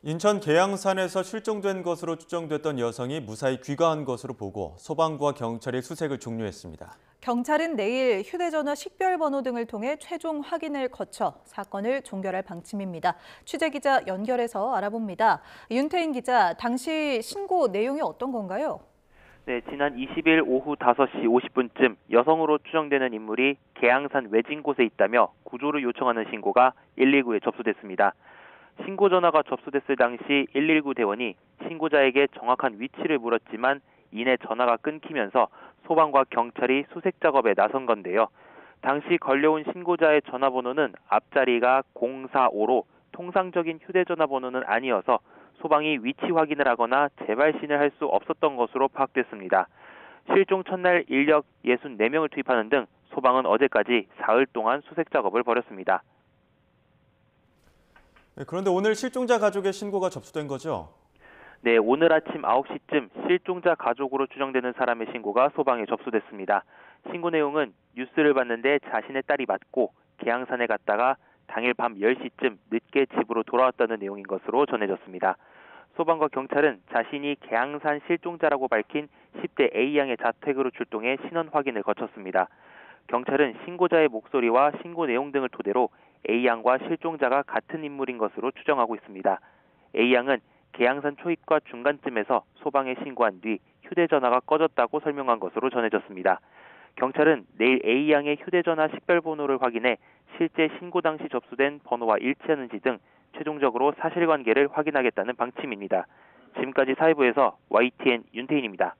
인천 계양산에서 실종된 것으로 추정됐던 여성이 무사히 귀가한 것으로 보고 소방과 경찰이 수색을 종료했습니다. 경찰은 내일 휴대전화 식별번호 등을 통해 최종 확인을 거쳐 사건을 종결할 방침입니다. 취재기자 연결해서 알아봅니다. 윤태인 기자, 당시 신고 내용이 어떤 건가요? 네, 지난 20일 오후 5시 50분쯤 여성으로 추정되는 인물이 계양산 외진 곳에 있다며 구조를 요청하는 신고가 119에 접수됐습니다. 신고 전화가 접수됐을 당시 119 대원이 신고자에게 정확한 위치를 물었지만 이내 전화가 끊기면서 소방과 경찰이 수색 작업에 나선 건데요. 당시 걸려온 신고자의 전화번호는 앞자리가 045로 통상적인 휴대전화 번호는 아니어서 소방이 위치 확인을 하거나 재발신을 할 수 없었던 것으로 파악됐습니다. 실종 첫날 인력 64명을 투입하는 등 소방은 어제까지 사흘 동안 수색 작업을 벌였습니다. 그런데 오늘 실종자 가족의 신고가 접수된 거죠? 네, 오늘 아침 9시쯤 실종자 가족으로 추정되는 사람의 신고가 소방에 접수됐습니다. 신고 내용은 뉴스를 봤는데 자신의 딸이 맞고 계양산에 갔다가 당일 밤 10시쯤 늦게 집으로 돌아왔다는 내용인 것으로 전해졌습니다. 소방과 경찰은 자신이 계양산 실종자라고 밝힌 10대 A양의 자택으로 출동해 신원 확인을 거쳤습니다. 경찰은 신고자의 목소리와 신고 내용 등을 토대로 A양과 실종자가 같은 인물인 것으로 추정하고 있습니다. A양은 계양산 초입과 중간쯤에서 소방에 신고한 뒤 휴대전화가 꺼졌다고 설명한 것으로 전해졌습니다. 경찰은 내일 A양의 휴대전화 식별번호를 확인해 실제 신고 당시 접수된 번호와 일치하는지 등 최종적으로 사실관계를 확인하겠다는 방침입니다. 지금까지 사회부에서 YTN 윤태인입니다.